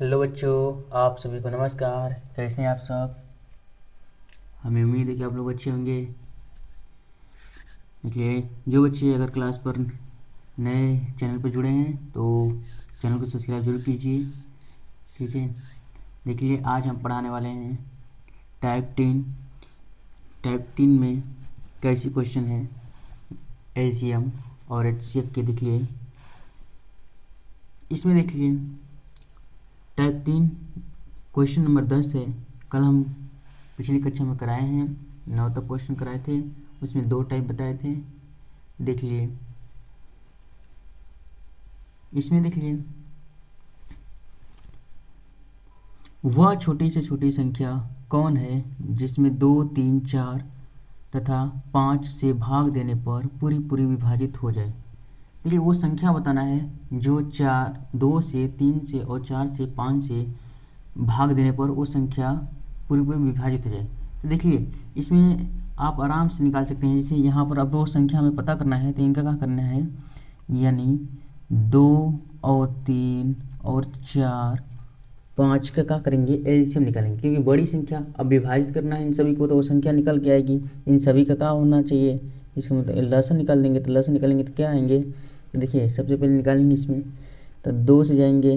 Hello बच्चों, आप सभी को नमस्कार। कैसे हैं आप सब? हमें उम्मीद है कि आप लोग अच्छे होंगे। देखिए, जो बच्चे अगर क्लास पर नए चैनल पर जुड़े हैं तो चैनल को सब्सक्राइब जरूर कीजिए। ठीक है। देखिए, आज हम पढ़ाने वाले हैं टाइप 3 में कैसी क्वेश्चन है एलसीएम और एचसीएफ के। देखिए, इसमें देखिए टाइप 3 क्वेश्चन नंबर 10 है। कल हम पिछली कक्षा में कराए हैं, 9 तक क्वेश्चन कराए थे। उसमें 2 टाइप बताए थे। देख लिए, इसमें देख लिए वह छोटी से छोटी संख्या कौन है जिसमें 2, 3, 4 तथा 5 से भाग देने पर पूरी पूरी विभाजित हो जाए। देखिए, वो संख्या बताना है जो 2 से, 3 से और 4 से, 5 से भाग देने पर वो संख्या पूरी पूरी विभाजित हो जाए। तो देखिए, इसमें आप आराम से निकाल सकते हैं। जैसे यहाँ पर अब वो संख्या हमें पता करना है तो इनका क्या करना है, यानी 2 और 3 और 4, 5 का क्या करेंगे, एलसीएम निकालेंगे। क्योंकि बड़ी संख्या अब विभाजित करना है इन सभी को, तो वो संख्या निकल के आएगी। इन सभी का क्या होना चाहिए, इसका मतलब लसन निकाल देंगे। तो लसन निकालेंगे तो क्या आएंगे, देखिए सबसे पहले निकालेंगे इसमें तो 2 से जाएंगे,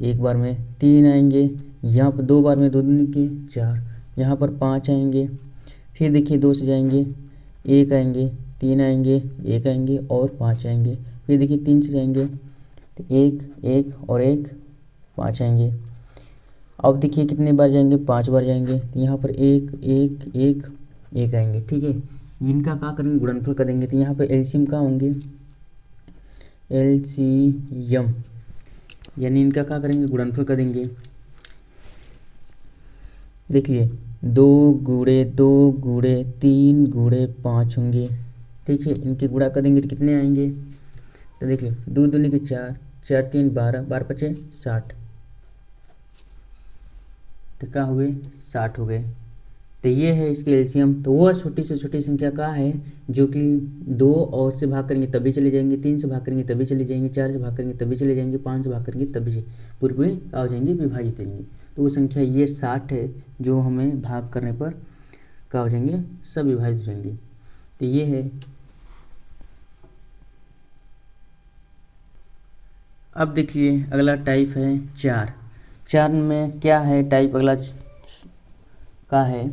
एक बार में 3 आएंगे, यहाँ पर 2 बार में 2 दूनी के 4, यहाँ पर 5 आएंगे। फिर देखिए 2 से जाएंगे, 1 आएंगे, 3 आएंगे, 1 आएंगे और 5 आएंगे। फिर देखिए 3 से जाएंगे तो 1, 1 और 1, 5 आएंगे। अब देखिए कितने बार जाएंगे, 5 बार जाएंगे तो यहाँ पर 1, 1, 1, 1 आएंगे। ठीक है, इनका क्या करेंगे, गुणनफल कर देंगे। तो यहाँ पर एलसीएम क्या होंगे, एलसीएम, यानी इनका क्या करेंगे, गुणनफल कर देंगे। देखिए 2 गुणे 2 गुणे 3 गुणे 5 होंगे। ठीक है, इनके गुणा कर देंगे तो कितने आएंगे, तो देखिए 2 दूनी के 4, 4 3 12, 12 पचे 60, तो क्या हुए, 60 हो गए। तो ये है इसके एलसीएम। तो वह छोटी से छोटी संख्या क्या है जो कि 2 और से भाग करेंगे तभी चले जाएंगे, 3 से भाग करेंगे तभी चले जाएंगे, 4 से भाग करेंगे तभी चले जाएंगे, 5 से भाग करेंगे तभी पूरी पूरी क्या हो जाएंगे, विभाजित हो जाएंगे। तो वो संख्या ये 60 है जो हमें भाग करने पर क्या हो जाएंगे, सब विभाजित हो जाएंगे। तो ये है। अब देखिए अगला टाइप है 4 में क्या है टाइप, अगला का है।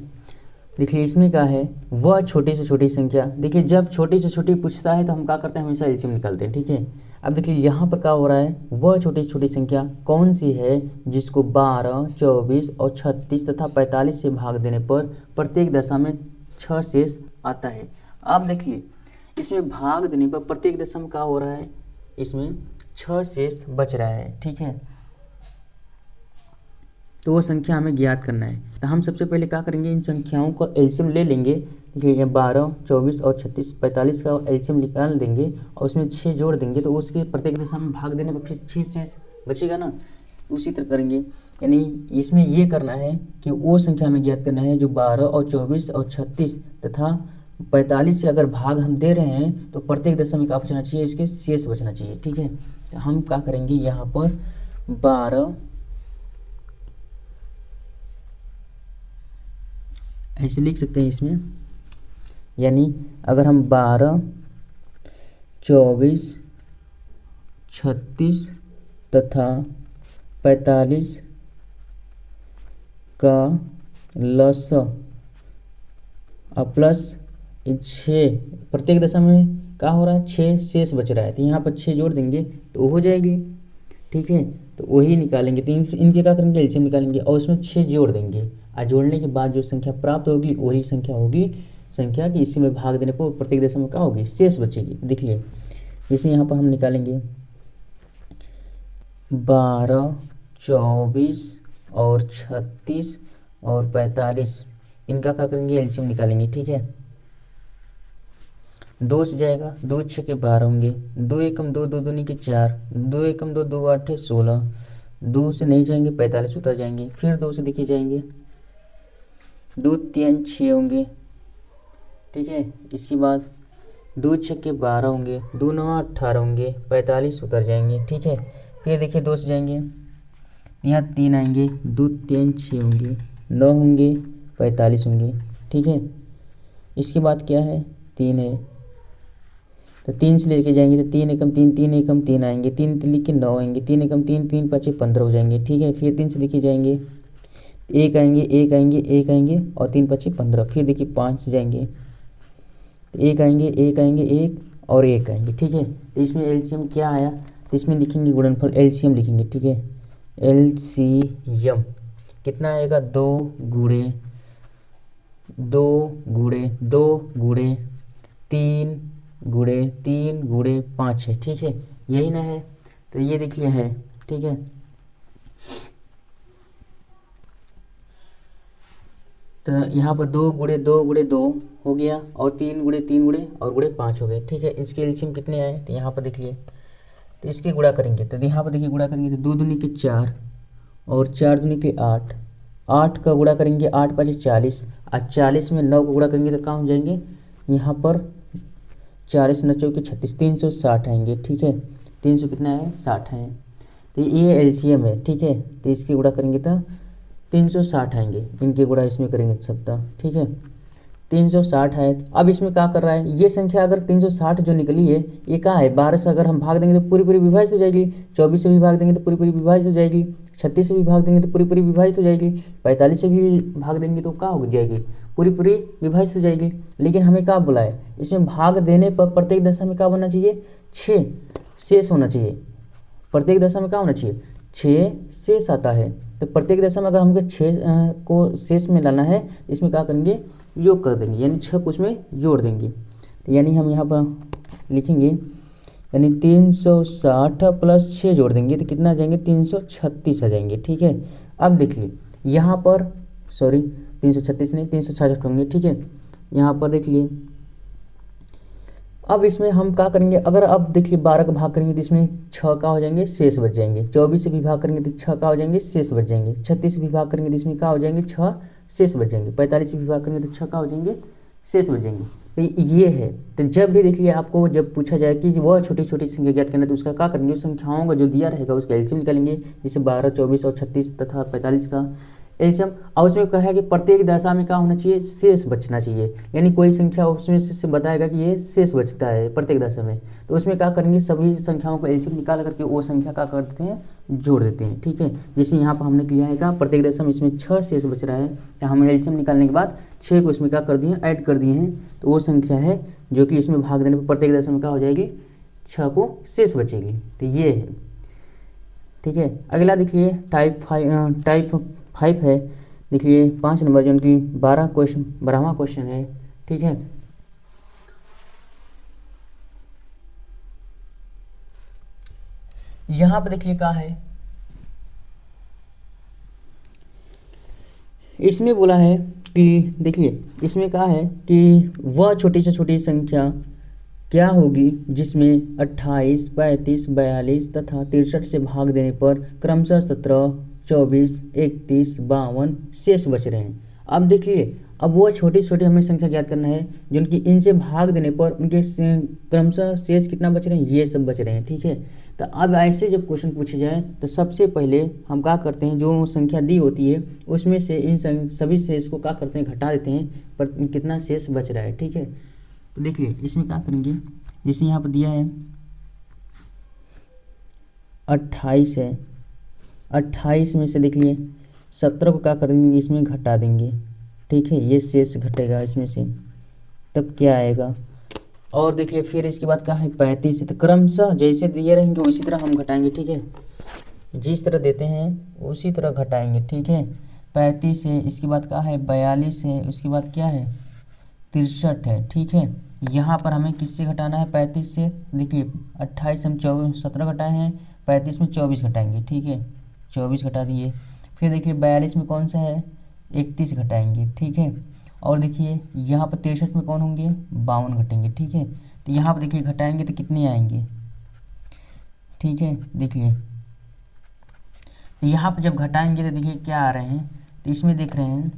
देखिए इसमें क्या है, वह छोटी से छोटी संख्या। देखिए जब छोटी से छोटी पूछता है तो हम क्या करते हैं, हमेशा एलसीएम निकालते हैं। ठीक है, अब देखिए यहाँ पर क्या हो रहा है, वह छोटी से छोटी संख्या कौन सी है जिसको 12, 24 और 36 तथा 45 से भाग देने पर प्रत्येक दशा में 6 शेष आता है। अब देखिए इसमें भाग देने पर प्रत्येक दशा में क्या हो रहा है, इसमें 6 शेष बच रहा है। ठीक है, तो वो संख्या हमें ज्ञात करना है। तो हम सबसे पहले क्या करेंगे, इन संख्याओं का एलसीएम ले लेंगे। देखिए ये 12, 24 और 36, 45 का एलसीएम निकाल देंगे और उसमें 6 जोड़ देंगे, तो उसके प्रत्येक दशा में भाग देने पर फिर 6 शेष बचेगा ना। उसी तरह करेंगे, यानी इसमें ये करना है कि वो संख्या हमें ज्ञात करना है जो 12 और 24 और 36 तथा 45 से अगर भाग हम दे रहे हैं तो प्रत्येक दशा में क्या बचना चाहिए, इसके शेष बचना चाहिए। ठीक है, तो हम क्या करेंगे, यहाँ पर 12 ऐसे लिख सकते हैं इसमें, यानी अगर हम 12, 24, 36 तथा 45 का लस प्लस 6, प्रत्येक दशा में क्या हो रहा है, 6 शेष बच रहा है, तो यहाँ पर 6 जोड़ देंगे तो हो जाएगी। ठीक है, तो वही निकालेंगे। तो इनके क्या करेंगे, एलसीएम निकालेंगे और उसमें 6 जोड़ देंगे और जोड़ने के बाद जो संख्या प्राप्त होगी वही संख्या होगी संख्या कि इसी में भाग देने पर प्रत्येक दशा में क्या होगी, शेष बचेगी। देखिए जैसे यहाँ पर हम निकालेंगे 12, 24 और 36 और 45, इनका क्या करेंगे, एलसीएम निकालेंगे। ठीक है, 2 से जाएगा, 2 6 के 12 होंगे, 2 एकम 2, 2 दूनी के 4, 2 एकम 2, 2 8 16, 2 से नहीं जाएंगे, 45 उतर जाएंगे। फिर 2 से देखिए जाएंगे, 2 3 6 होंगे। ठीक है, इसके बाद 2 6 के 12 होंगे, 2 9 18 होंगे, 45 उतर जाएंगे। ठीक है, फिर देखिए 2 से जाएंगे, यहाँ 3 आएंगे, 2 3 6 होंगे, 9 होंगे, 45 होंगे। ठीक है, इसके बाद क्या है, 3 है, तो 3 से लेके जाएंगे तो 3 एकम 3, 3 एकम 3 आएंगे, 3 लिख के 9 आएंगे, 3 एकम 3, 3 5 15 हो जाएंगे। ठीक है, फिर 3 से लेके जाएंगे, एक आएंगे, एक आएंगे, एक आएंगे और 3 5 15। फिर देखिए 5 से जाएंगे तो एक आएंगे, एक आएंगे, एक और एक आएंगे। ठीक है, तो इसमें एलसीएम क्या आया, तो इसमें लिखेंगे गुणनफल, एलसीएम लिखेंगे। ठीक है, एलसीएम कितना आएगा, 2 गुणे 2 गुणे 2 गुणे 3 गुणे 3 गुणे 5 है। ठीक है, यही ना है, तो ये देख लिया है। ठीक है, तो यहाँ पर 2 गुणे 2 गुणे 2 हो गया और 3 गुणे 3 गुणे और गुणे 5 हो गए। ठीक है, इसके एलसीएम कितने आए, तो यहाँ पर देख लिए, तो इसके गुणा करेंगे तो यहाँ पर देखिए गुणा करेंगे तो 2 दूनी के 4 और 4 दूनी के 8, 8 का गुणा करेंगे, 8 5 40 और 40 में 9 का गुणा करेंगे तो कहाँ हो जाएंगे, यहाँ पर 40 9 चौके 36, 360 आएंगे। ठीक है, 300 कितना है, 60 है, तो ये एलसीएम है। ठीक है, तो इसके गुणा करेंगे तो 360 आएंगे, इनके गुणा इसमें करेंगे सप्ताह। ठीक है, 360 है। अब इसमें क्या कर रहा है, ये संख्या अगर 360 जो निकली है ये क्या है, 12 से अगर हम भाग देंगे तो पूरी पूरी विभाजित हो जाएगी, 24 से भी भाग देंगे तो पूरी पूरी विभाजित हो जाएगी, 36 से भी भाग देंगे तो पूरी पूरी विभाजित हो जाएगी, 45 से भी भाग देंगे तो क्या हो जाएगी, पूरी पूरी विभाजित हो जाएगी। लेकिन हमें क्या बोला है, इसमें भाग देने पर प्रत्येक दशा में क्या बनना चाहिए, 6 शेष होना चाहिए। प्रत्येक दशा में क्या होना चाहिए, 6 शेष आता है। तो प्रत्येक दशा में अगर हमको 6 को शेष में लाना है, इसमें क्या करेंगे, योग कर देंगे, यानी 6 को उसमें जोड़ देंगे। तो यानी हम यहाँ पर लिखेंगे, यानी 360 प्लस 6 जोड़ देंगे तो कितना आ जाएंगे, 336 आ जाएंगे। ठीक है, अब देखिए यहाँ पर, सॉरी 336 नहीं 366 होंगे। ठीक है, यहाँ पर देख लिए, अब इसमें हम क्या करेंगे, अगर अब देखिए 12 का भाग करेंगे तो इसमें 6 का हो जाएंगे, शेष बच जाएंगे, 24 से भी भाग करेंगे तो 6 का हो जाएंगे, शेष बच जाएंगे, 36 से भी भाग करेंगे तो इसमें क्या हो जाएंगे, 6 शेष बच जाएंगे, 45 से भी भाग करेंगे तो 6 का हो जाएंगे, शेष बच जाएंगे। तो ये है, तो जब भी देख लिया आपको जब पूछा जाए कि वह छोटी छोटी संख्या ज्ञात करना है तो उसका क्या करेंगे, उस संख्याओं का जो दिया रहेगा उसका एलसीएम निकालेंगे, जैसे 12 24 और 36 तथा 45 का एलसीएम। और उसमें कहा है कि प्रत्येक दशा में क्या होना चाहिए, शेष बचना चाहिए, यानी कोई संख्या उसमें से बताएगा कि ये शेष बचता है प्रत्येक दशा में, तो उसमें क्या करेंगे, सभी संख्याओं को एलसीएम निकाल करके वो संख्या क्या कर देते हैं, जोड़ देते हैं। ठीक है, जैसे यहाँ पर हमने किया है क्या, प्रत्येक दशा में इसमें 6 शेष बच रहा है, तो हम एलसीएम निकालने के बाद 6 को इसमें क्या कर दिए, ऐड कर दिए हैं, तो वो संख्या है जो कि इसमें भाग देने पर प्रत्येक दशा में क्या हो जाएगी, 6 को शेष बचेगी। तो ये है। ठीक है, अगला देखिए टाइप 5 है, देखिए 5 नंबर जो उनकी 12वां क्वेश्चन है। ठीक है, यहाँ पे देखिए क्या है, इसमें बोला है कि देखिए इसमें क्या है कि वह छोटी से छोटी संख्या क्या होगी जिसमें 28 35 42 तथा 63 से भाग देने पर क्रमशः 17 24 31 52 शेष बच रहे हैं। अब देखिए, अब वो छोटी छोटी हमें संख्या ज्ञात करना है जिनकी इनसे भाग देने पर उनके क्रमशः शेष कितना बच रहे हैं, ये सब बच रहे हैं। ठीक है, तो अब ऐसे जब क्वेश्चन पूछे जाए तो सबसे पहले हम क्या करते हैं, जो संख्या दी होती है उसमें से इन सभी शेष को क्या करते हैं, घटा देते हैं, पर कितना शेष बच रहा है। ठीक है, तो देखिए इसमें क्या करेंगे, जैसे यहाँ पर दिया है 28 है, 28 में से देख लिए 17 को क्या करेंगे, इसमें घटा देंगे। ठीक है, ये शेष घटेगा इसमें से, तब क्या आएगा। और देखिए फिर इसके बाद क्या है 35 है, तो क्रमशः जैसे दिए रहेंगे उसी तरह हम घटाएंगे। ठीक है, जिस तरह देते हैं उसी तरह घटाएंगे। ठीक है, 35 है, इसके बाद क्या है 42 है, उसके बाद क्या है 63 है। ठीक है, यहाँ पर हमें किससे घटाना है, 35 से। देखिए 28 हम 17 घटाए हैं, 35 में 24 घटाएंगे। ठीक है, 24 घटा दिए। फिर देखिए 42 में कौन सा है, 31 घटाएंगे। ठीक है, और देखिए यहाँ पर 63 में कौन होंगे, 52 घटेंगे। ठीक है, तो यहाँ पर देखिए घटाएंगे तो कितने आएंगे। ठीक है, देखिए तो यहाँ पर जब घटाएंगे तो देखिए क्या आ रहे हैं, तो इसमें देख रहे हैं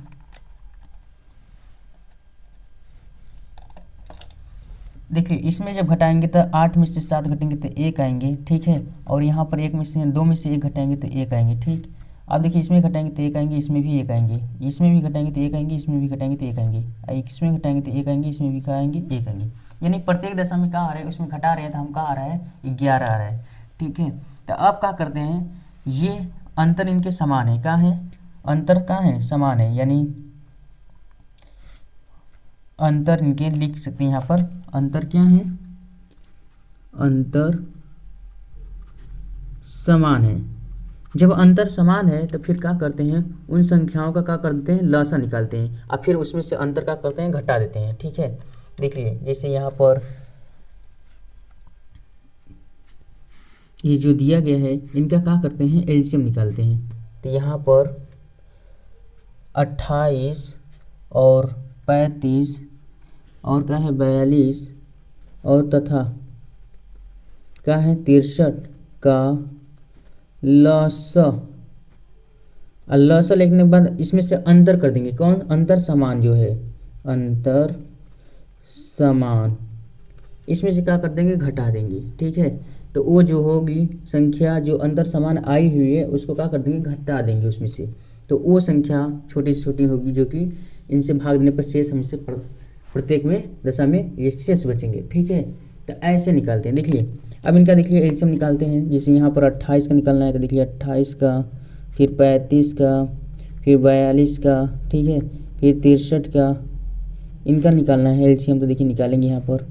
देखिए इसमें जब घटाएंगे तो 8 में से 7 घटेंगे तो 1 आएंगे। ठीक है, और यहाँ पर 1 में से 2 में से 1 घटाएंगे तो 1 आएंगे। ठीक, अब देखिए इसमें घटाएंगे तो एक आएंगे, इसमें भी एक आएंगे, इसमें भी घटाएंगे तो एक आएंगे, इसमें भी घटाएंगे तो एक आएंगे, इसमें घटाएंगे तो एक आएंगे, इसमें भी क्या आएंगे, एक आएंगे। यानी प्रत्येक दशा में क्या आ रहा है, उसमें घटा रहे हैं तो हम क्या आ रहा है 11 आ रहा है। ठीक है, तो अब क्या करते हैं, ये अंतर इनके समान है, क्या है अंतर, क्या है समान है, यानी अंतर इनके लिख सकते हैं यहाँ पर, अंतर क्या है, अंतर समान है। जब अंतर समान है तो फिर क्या करते हैं, उन संख्याओं का क्या कर देते हैं, लसा निकालते हैं, और फिर उसमें से अंतर क्या करते हैं, घटा देते हैं। ठीक है, देखिए जैसे यहाँ पर ये जो दिया गया है, इनका क्या करते हैं, एलसीएम निकालते हैं। तो यहाँ पर 28 और 35 और क्या है 42 और तथा क्या है 63 का लसा, लसा लिखने के बाद इसमें से अंतर कर देंगे, कौन, अंतर समान जो है, अंतर समान, इसमें से क्या कर देंगे, घटा देंगे। ठीक है, तो वो जो होगी संख्या जो अंतर समान आई हुई है उसको क्या कर देंगे, घटा देंगे उसमें से, तो वो संख्या छोटी से छोटी होगी जो कि इनसे भाग देने पर शेष हमसे प्रत्येक में दशा में ये शेष बचेंगे। ठीक है, तो ऐसे निकालते हैं। देखिए अब इनका देखिए एलसीएम निकालते हैं। जैसे यहाँ पर 28 का निकालना है तो देखिए 28 का, फिर 35 का, फिर 42 का, ठीक है, फिर 63 का, इनका निकालना है एलसीएम। तो देखिए निकालेंगे यहाँ पर,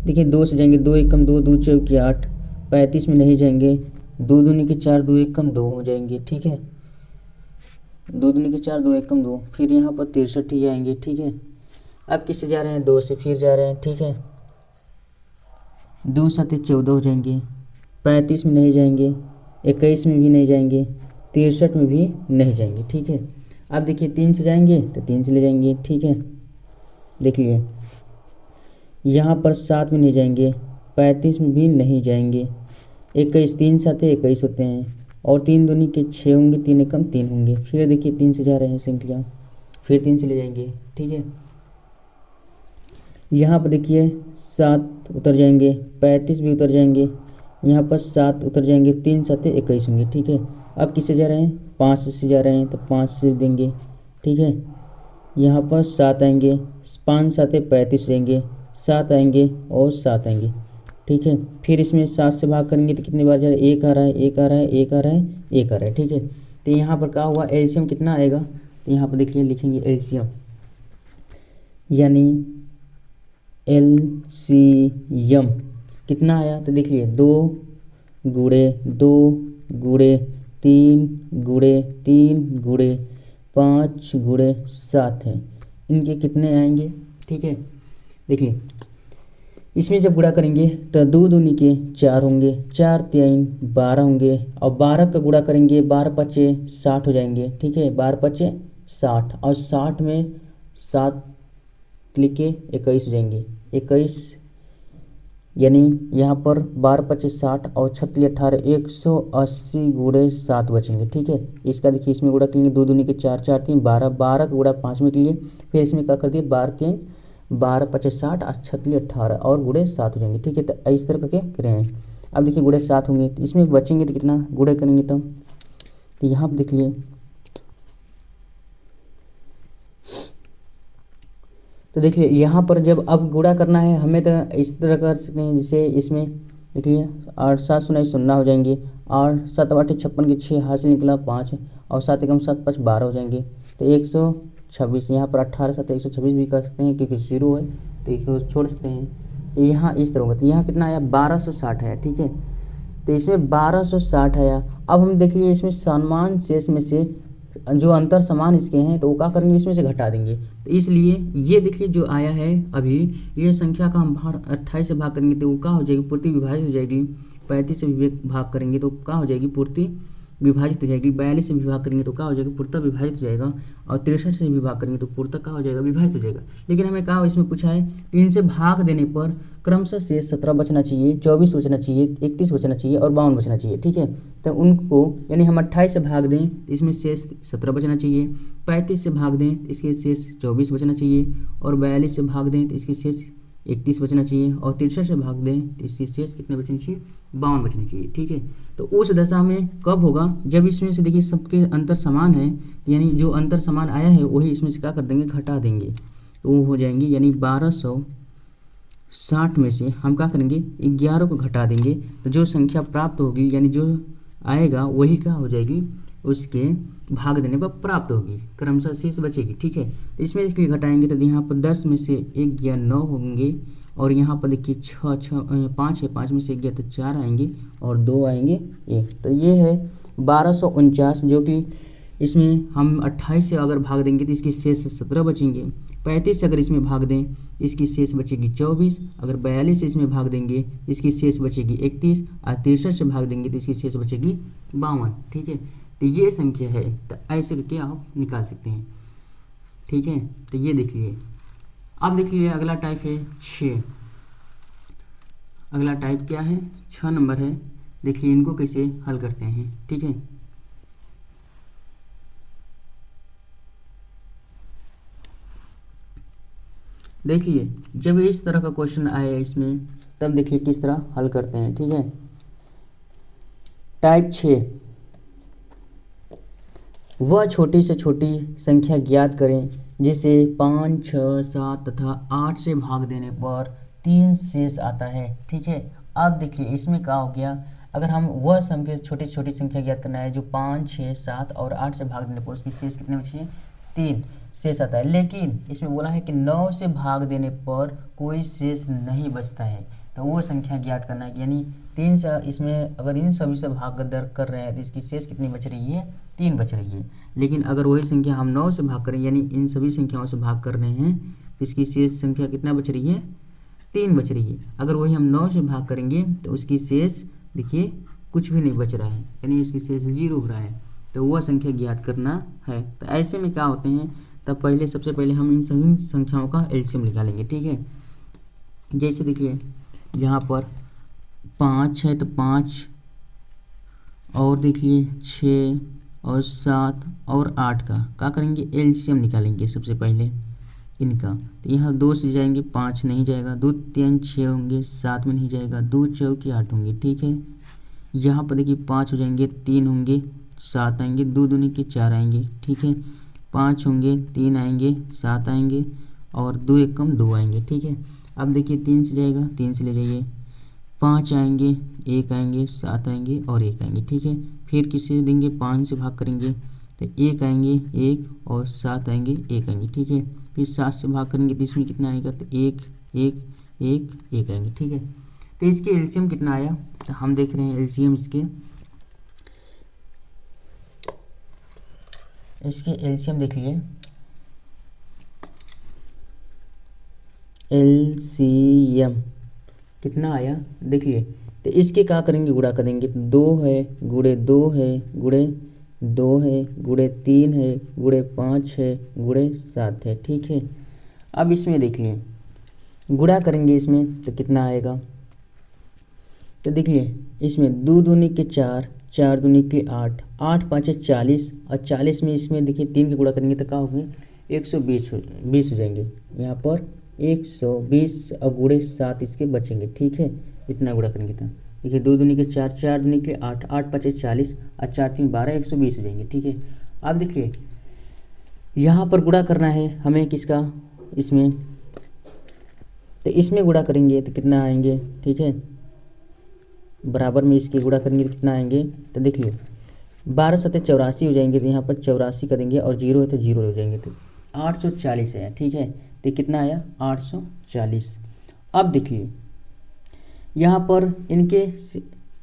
देखिए 2 से जाएंगे, 2 एकम 2, 2 चौके 8, 35 में नहीं जाएंगे, 2 दूनी के 4, 2 एकम 2 हो जाएंगे। ठीक है, 2 दूनी के 4, 2 एकम 2, फिर यहाँ पर 63 ही जाएंगे। ठीक है, अब किससे जा रहे हैं, 2 से फिर जा रहे हैं। ठीक है, 2 7 14 हो जाएंगे, 35 में नहीं जाएंगे, 21 में भी नहीं जाएंगे, 63 में भी नहीं जाएंगे। ठीक है, अब देखिए 3 से जाएंगे तो 3 से ले जाएंगे। ठीक है, देख लिए यहाँ पर 7 में नहीं जाएंगे, 35 में भी नहीं जाएंगे, 21, 3 7 21 होते हैं, और 3 दूनी के 6 होंगे, 3 एकम 3 होंगे। फिर देखिए 3 से जा रहे हैं संख्या, फिर 3 से ले जाएंगे। ठीक है, यहाँ पर देखिए 7 उतर जाएंगे, 35 भी उतर जाएंगे, यहाँ पर 7 उतर जाएंगे, 3 7 21 होंगे। ठीक है, अब किससे जा रहे हैं, 5 से जा रहे हैं तो 5 से देंगे। ठीक है, यहाँ पर 7 आएंगे, 5 7 35 रहेंगे, 7 आएंगे और 7 आएंगे। ठीक है, फिर इसमें 7 से भाग करेंगे तो कितने बार जा रहा है, 1 आ रहा है, 1 आ रहा है, 1 आ रहा है, 1 आ रहा है। ठीक है, तो यहाँ पर क्या हुआ, एलसीएम कितना आएगा, तो यहाँ पर देखिए लिखेंगे एलसीएम, यानी एलसीएम कितना आया, तो देखिए 2 गुणे 2 गुणे 3 गुणे 3 गुणे 5 गुणे 7 है, इनके कितने आएंगे। ठीक है, देखिए इसमें जब गुणा करेंगे तो 2 दूनी के 4 होंगे, 4 3 12 होंगे, और 12 का गुणा करेंगे, 12 पचे 60 हो जाएंगे। ठीक है, 12 पचे 60, और 60 में 7 लिखे 21 हो जाएंगे, 21, यानी यहाँ पर 12 25 60 और 36 18 180 गुणे 7 बचेंगे। ठीक है, इसका देखिए इसमें गुणा करेंगे, 2 दूनी के 4 4 3 12, 12 का गुणा 5 में के लिए, फिर इसमें क्या कर दिए 12 3 12 25 60 और 36 18 और गुणे 7 हो जाएंगे। ठीक है, तो इस तरह करके करें हैं। अब देखिए गुणे 7 होंगे तो इसमें बचेंगे तो कितना गुणे करेंगे तब, तो यहाँ पर देख लिए, तो देखिए यहाँ पर जब अब गुणा करना है हमें तो इस तरह कर सकते हैं, जैसे इसमें देखिए 8 7 0 0 हो जाएंगे, 8 7 8 56 के 6 हाथ से निकला 5, और 7 एकम 7 5 12 हो जाएंगे, तो 126, यहाँ पर 18 7 126 भी कर सकते हैं क्योंकि 0 है तो एक छोड़ सकते हैं। यहाँ इस तरह होगा, तो यहाँ कितना आया 1260 आया। ठीक है, तो इसमें 1260 आया। अब हम देख लिए इसमें समान शेष में से जो अंतर समान इसके हैं तो वो क्या करेंगे, इसमें से घटा देंगे, तो इसलिए ये देखिए जो आया है अभी, ये संख्या का हम भाग 28 से भाग करेंगे तो वो क्या हो जाएगी, पूर्ति विभाजित हो जाएगी, 35 से भाग करेंगे तो क्या हो जाएगी, पूर्ति विभाजित हो जाएगी, 42 से विभाग करेंगे तो क्या हो जाएगा, पूर्णतः विभाजित हो जाएगा, और 63 से विभाग करेंगे तो पूर्णतः क्या हो जाएगा, विभाजित हो जाएगा। लेकिन हमें क्या इसमें पूछा है, इनसे भाग देने पर क्रमशः शेष 17 बचना चाहिए, 24 बचना चाहिए, 31 बचना चाहिए और 52 बचना चाहिए। ठीक है, तो उनको यानी हम 28 से भाग दें तो इसमें शेष 17 बचना चाहिए, 35 से भाग दें तो इसके शेष 24 बचना चाहिए, और 42 से भाग दें तो इसके शेष 31 बचना चाहिए, और 63 से भाग दें तो इसकी शेष कितने बचने चाहिए, 52 बचने चाहिए। ठीक है, तो उस दशा में कब होगा, जब इसमें से देखिए सबके अंतर समान है, यानी जो अंतर समान आया है वही इसमें से क्या कर देंगे, घटा देंगे, तो वो हो जाएंगे, यानी 1260 में से हम क्या करेंगे, 11 को घटा देंगे, तो जो संख्या प्राप्त होगी यानी जो आएगा वही क्या हो जाएगी, उसके भाग देने पर प्राप्त होगी, क्रमशः शेष बचेगी। ठीक है, तो इसमें इसके घटाएंगे तो यहाँ पर 10 में से 1 गया 9 होंगे, और यहाँ पर देखिए 5 है, 5 में से 1 गया तो 4 आएंगे, और 2 आएंगे 1, तो ये है 1249, जो कि इसमें हम 28 से अगर भाग देंगे तो इसकी शेष 17 बचेंगे, 35 से अगर इसमें भाग दें इसकी शेष बचेगी 24, अगर 42 से इसमें भाग देंगे इसकी शेष बचेगी 31, और 63 से भाग देंगे तो इसकी शेष बचेगी 52। ठीक है, तो ये संख्या है, तो ऐसे करके आप निकाल सकते हैं। ठीक है, तो ये देख लीजिए। अब देख लीजिए अगला टाइप है 6। अगला टाइप क्या है, 6 नंबर है। देखिए इनको कैसे हल करते हैं। ठीक है, देखिए जब इस तरह का क्वेश्चन आए इसमें, तब देखिए किस तरह हल करते हैं। ठीक है, टाइप 6, वह छोटी से छोटी संख्या ज्ञात करें जिसे 5, 6, 7 तथा 8 से भाग देने पर 3 शेष आता है। ठीक है, अब देखिए इसमें क्या हो गया, अगर हम वह संख्या छोटी से छोटी संख्या ज्ञात करना है जो 5, 6, 7 और 8 से भाग देने पर उसकी शेष कितने बचे, 3 शेष आता है, लेकिन इसमें बोला है कि 9 से भाग देने पर कोई शेष नहीं बचता है, तो वो संख्या ज्ञात करना है, यानी 3 से इसमें अगर इन सभी से भाग दर कर रहे हैं तो इसकी शेष कितनी बच रही है, 3 बच रही है। लेकिन अगर वही संख्या हम 9 से भाग करें, यानी इन सभी संख्याओं से भाग कर रहे हैं तो इसकी शेष संख्या कितना बच रही है, 3 बच रही है। अगर वही हम 9 से भाग करेंगे तो उसकी शेष देखिए कुछ भी नहीं बच रहा है, यानी उसकी शेष 0 हो रहा है, तो वह संख्या ज्ञात करना है। तो ऐसे में क्या होते हैं, तब पहले सबसे पहले हम इन सभी संख्याओं का एलसीएम निकालेंगे। ठीक है, जैसे देखिए यहाँ पर 5 है तो 5, और देखिए 6 और 7 और 8 का क्या करेंगे, एलसीएम निकालेंगे सबसे पहले इनका। तो यहाँ 2 से जाएंगे 5 नहीं जाएगा, 2 3 6 होंगे, 7 में नहीं जाएगा, 2 चौके 8 होंगे। ठीक है, यहाँ पर देखिए 5 हो जाएंगे, 3 होंगे, 7 आएंगे, 2 दूनी के 4 आएंगे। ठीक है, 5 होंगे, 3 आएंगे, 7 आएंगे, और 2 एक कम 2 आएंगे। ठीक है, अब देखिए 3 से जाएगा, 3 से ले जाइए, 5 आएंगे, 1 आएंगे, 7 आएंगे और 1 आएंगे। ठीक है, फिर किससे देंगे, 5 से भाग करेंगे तो 1 आएंगे, 1 और 7 आएंगे, 1 आएंगे। ठीक है, फिर 7 से भाग करेंगे तो इसमें कितना आएगा, तो 1 1 1 1 आएंगे। ठीक है, तो इसके एलसीएम कितना आया, तो हम देख रहे हैं एलसीएम इसके एलसीएम देख लिए, एलसीएम कितना आया देखिए। तो इसके क्या करेंगे, गुणा करेंगे, 2 है गुणे 2 है गुणे 2 है गुणे 3 है गुणे 5 है गुणे 7 है। ठीक है, अब इसमें देखिए गुणा करेंगे इसमें तो कितना आएगा, तो देखिए इसमें 2 दूनी के 4, 4 दूनी के 8, 8 5 40, और 40 में इसमें देखिए 3 के गुणा करेंगे तो क्या होंगे, 120 हो जाएंगे। यहाँ पर 120 और गुणे 7 इसके बचेंगे। ठीक है, इतना गुणा करेंगे तो देखिए 2 दूनी के 4, 4 दूनी के 8, 8 5 40 और 4 3 12, 120 हो जाएंगे। ठीक है, अब देखिए यहाँ पर गुणा करना है हमें किसका, इसमें, तो इसमें गुणा करेंगे तो कितना आएंगे। ठीक है, बराबर में इसके गुणा करेंगे तो कितना आएंगे, तो देखिए 12 7 84 हो जाएंगे, तो यहाँ पर 84 करेंगे और 0 है तो 0 हो जाएंगे, तो 840 है। ठीक है, तो कितना आया, 840। अब देखिए यहाँ पर इनके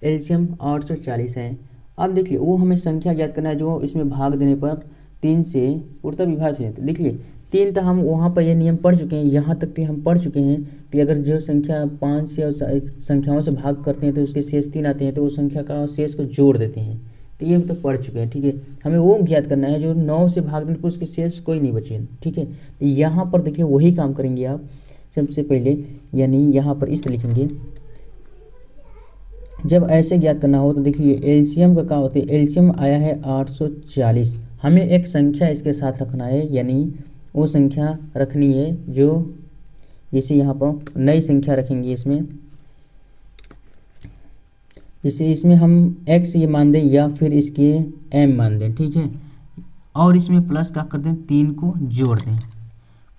एलसीएम 840 है। अब देखिए वो हमें संख्या ज्ञात करना है जो इसमें भाग देने पर 3 से पूर्णतः विभाजित हो जाते हैं। देखिए 3 तो हम वहाँ पर ये नियम पढ़ चुके हैं, यहाँ तक कि हम पढ़ चुके हैं कि अगर जो संख्या 5 से संख्याओं से भाग करते हैं तो उसके शेष 3 आते हैं, तो उस संख्या का शेष को जोड़ देते हैं, तो ये हम तो पढ़ चुके हैं। ठीक है, हमें वो ज्ञात करना है जो 9 से भाग देने पर उसके शेष कोई नहीं बचे। ठीक है, तो यहाँ पर देखिए वही काम करेंगे आप सबसे पहले, यानी यहाँ पर इस लिखेंगे, जब ऐसे ज्ञात करना हो तो देखिए एलसीएम का क्या होता है, एलसीएम आया है 840, हमें एक संख्या इसके साथ रखना है, यानी वो संख्या रखनी है जो जैसे यहाँ पर नई संख्या रखेंगे इसमें, जैसे इसमें हम x ये मान दें या फिर इसके m मान दें, ठीक है। और इसमें प्लस का कर दें 3 को जोड़ दें,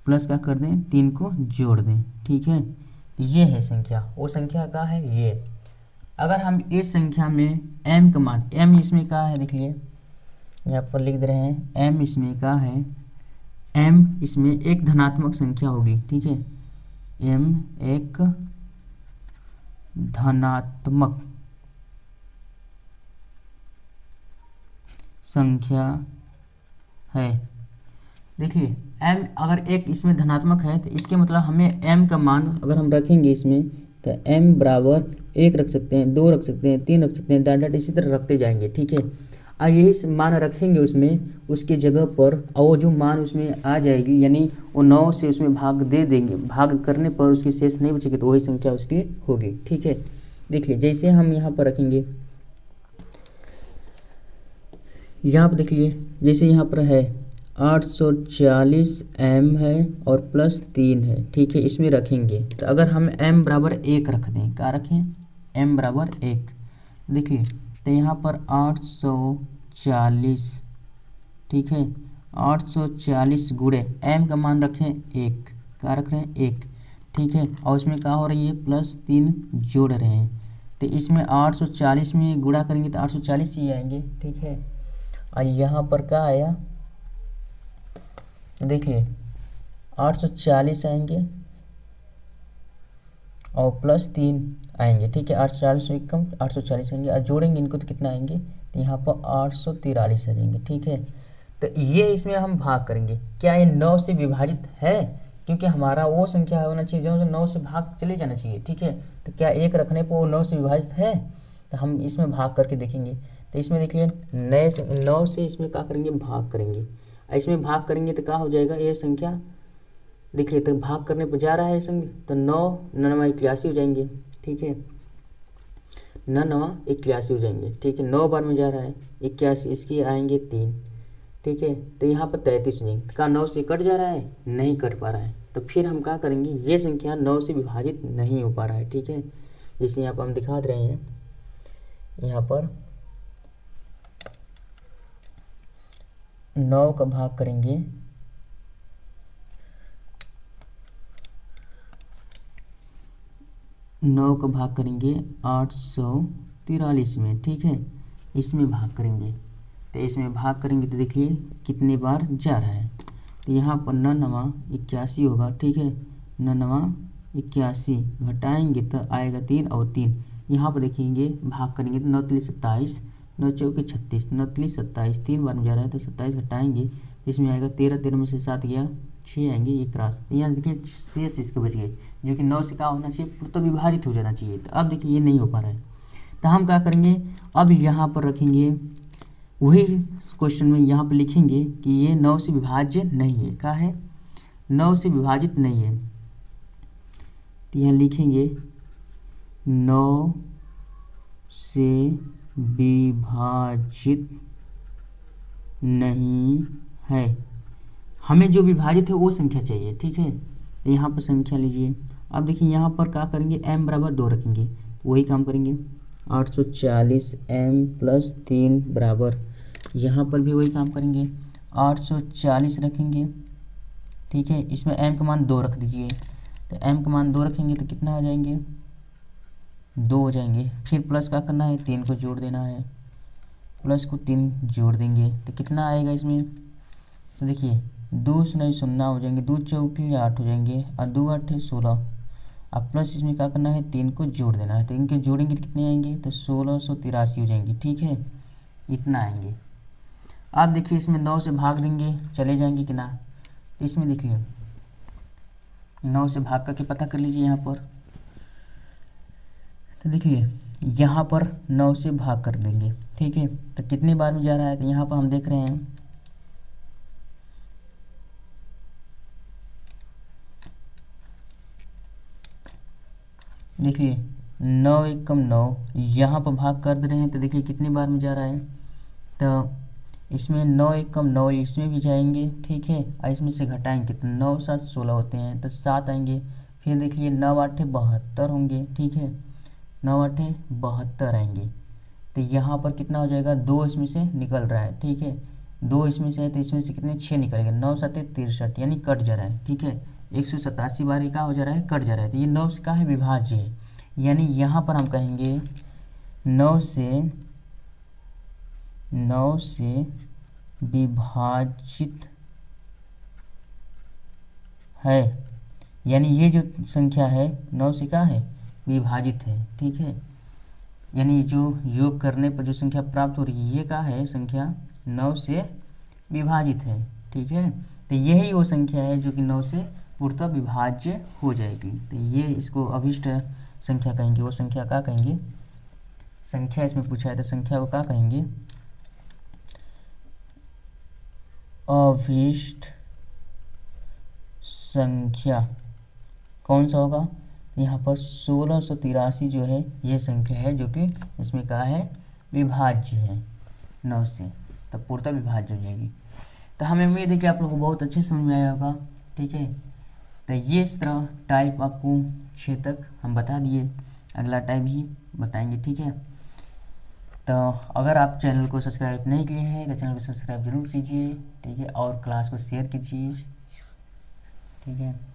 प्लस का कर दें 3 को जोड़ दें, ठीक है। ये है संख्या, वो संख्या का है ये। अगर हम इस संख्या में m का मान, m इसमें का है देखिए यहाँ पर लिख दे रहे हैं, m इसमें का है, m इसमें एक धनात्मक संख्या होगी, ठीक है। m एक धनात्मक संख्या है। देखिए m अगर एक इसमें धनात्मक है तो इसके मतलब हमें m का मान अगर हम रखेंगे इसमें तो m बराबर 1 रख सकते हैं, 2 रख सकते हैं, 3 रख सकते हैं, डाट इसी तरह रखते जाएंगे, ठीक है। और यही मान रखेंगे उसमें, उसके जगह पर, और वो जो मान उसमें आ जाएगी यानी वो 9 से उसमें भाग दे देंगे, भाग करने पर उसकी शेष नहीं बचेगी तो वही संख्या उसकी होगी, ठीक है। देखिए जैसे हम यहाँ पर रखेंगे, यहाँ पर देखिए जैसे यहाँ पर है 840 m है और प्लस 3 है, ठीक है। इसमें रखेंगे तो अगर हम m बराबर 1 रख दें, क्या रखें, m बराबर 1, देखिए तो यहाँ पर 840, ठीक है, 840 गुणे m का मान रखें 1, क्या रख रहे हैं 1, ठीक है। और इसमें क्या हो रही है, प्लस 3 जोड़ रहे हैं, तो इसमें 840 में गुणा करेंगे तो 840 ही आएंगे, ठीक है। और यहाँ पर क्या आया, देखिए 840 आएंगे और प्लस 3 आएंगे, ठीक है। 840 से कम 840 आएंगे और जोड़ेंगे इनको तो कितना आएंगे, तो यहाँ पर 843 आ जाएंगे, ठीक है। तो ये इसमें हम भाग करेंगे, क्या ये 9 से विभाजित है, क्योंकि हमारा वो संख्या होना चाहिए जो 9 से भाग चले जाना चाहिए, ठीक है। तो क्या 1 रखने पर वो 9 से विभाजित है, तो हम इसमें भाग करके देखेंगे। तो इसमें देखिए 9 से इसमें क्या करेंगे, भाग करेंगे, इसमें भाग करेंगे तो क्या हो जाएगा, ये संख्या देखिए तो भाग करने पर जा रहा है संख्या, तो 9 9 81 हो जाएंगे, ठीक है, 9 9 81 हो जाएंगे, ठीक है। 9 बार में जा रहा है 81, इसकी आएंगे 3, ठीक है। तो यहाँ पर 33 हो जाएंगे, क्या 9 से कट जा रहा है, नहीं कट पा रहा है, तो फिर हम क्या करेंगे, ये संख्या 9 से विभाजित नहीं हो पा रहा है, ठीक है। जैसे यहाँ पर हम दिखा दे रहे हैं, यहाँ पर 9 का भाग करेंगे, 9 का भाग करेंगे 843 में, ठीक है। इसमें भाग करेंगे, तो इसमें भाग करेंगे तो देखिए कितने बार जा रहा है, तो यहाँ पर 9 9 81 होगा, ठीक है। 9 9 81 घटाएंगे तो आएगा 3 और 3, यहाँ पर देखेंगे भाग करेंगे तो 9 3 27, 9 चौके 36, 9 3 27, 3 बार में जा रहा है तो 27 घटाएंगे, इसमें आएगा 13, 13 में से 7 गया 6 आएंगे, ये क्रॉस, तो यहाँ देखिए शेष इसके बच गए, जो कि 9 से क्या होना चाहिए, तो विभाजित हो जाना चाहिए। तो अब देखिए ये नहीं हो पा रहा है, तो हम क्या करेंगे, अब यहाँ पर रखेंगे, वही क्वेश्चन में यहाँ पर लिखेंगे कि ये 9 से विभाज्य नहीं है, क्या है, 9 से विभाजित नहीं है, तो यहाँ लिखेंगे 9 से विभाजित नहीं है, हमें जो विभाजित है वो संख्या चाहिए, ठीक है। तो यहाँ पर संख्या लीजिए, अब देखिए यहाँ पर क्या करेंगे, m बराबर 2 रखेंगे, तो वही काम करेंगे, 840 m प्लस 3 बराबर, यहाँ पर भी वही काम करेंगे, 840 रखेंगे, ठीक है। इसमें m का मान 2 रख दीजिए, तो m का मान 2 रखेंगे तो कितना हो जाएंगे, 2 हो जाएंगे, फिर प्लस का करना है, 3 को जोड़ देना है, प्लस को 3 जोड़ देंगे तो कितना आएगा इसमें, तो देखिए 2 से 0 हो जाएंगे, 2 चौके 8 हो जाएंगे और 2 8 16, अब प्लस इसमें क्या करना है, 3 को जोड़ देना है, तो इनके जोड़ेंगे तो कितने आएंगे, तो 1683 हो जाएंगे, ठीक है, इतना आएंगे। अब देखिए इसमें 9 से भाग देंगे, चले जाएंगे कि ना, तो इसमें देखिए 9 से भाग करके पता कर लीजिए यहाँ पर, तो देखिए यहाँ पर 9 से भाग कर देंगे, ठीक है। तो कितने बार में जा रहा है, तो यहाँ पर हम देख रहे हैं देखिए 9 1 कम 9, यहाँ पर भाग कर दे रहे हैं, तो देखिए कितनी बार में जा रहा है, तो इसमें 9 1 कम 9 इसमें भी जाएंगे, ठीक है। और इसमें से घटाएंगे तो 9 7 16 होते हैं, तो 7 आएंगे, फिर देख लिए 9 आठे 72 होंगे, ठीक है, 9 आठे 72 आएंगे। तो यहाँ पर कितना हो जाएगा, 2 इसमें से निकल रहा है, ठीक है, 2 इसमें से है तो इसमें से कितने 6 निकलेंगे, 9 7 63 यानी कट जा रहा है, ठीक है, 187 बार ये क्या हो जा रहा है, कट जा रहा है। तो ये 9 से क्या है, विभाज्य है, यानी यहाँ पर हम कहेंगे 9 से विभाजित है, यानी ये जो संख्या है 9 से क्या है, विभाजित है, ठीक है, यानी जो योग करने पर जो संख्या प्राप्त हो रही है ये क्या है, संख्या 9 से विभाजित है, ठीक है। तो यही वो संख्या है जो कि 9 से पूर्णतः विभाज्य हो जाएगी। तो ये इसको अभिष्ट संख्या कहेंगे, वो संख्या क्या कहेंगे, संख्या इसमें पूछा है तो संख्या को क्या कहेंगे, अभिष्ट संख्या। कौन सा होगा, यहाँ पर 1683 जो है ये संख्या है जो कि इसमें कहा है विभाज्य है 9 से, तब पूर्णतः विभाज्य हो जाएगी। तो हमें उम्मीद है कि आप लोगों को बहुत अच्छे समझ में आया होगा, ठीक है। तो ये इस तरह टाइप आपको 6 तक हम बता दिए, अगला टाइप भी बताएंगे, ठीक है। तो अगर आप चैनल को सब्सक्राइब नहीं किए हैं तो चैनल को सब्सक्राइब जरूर कीजिए, ठीक है, और क्लास को शेयर कीजिए, ठीक है।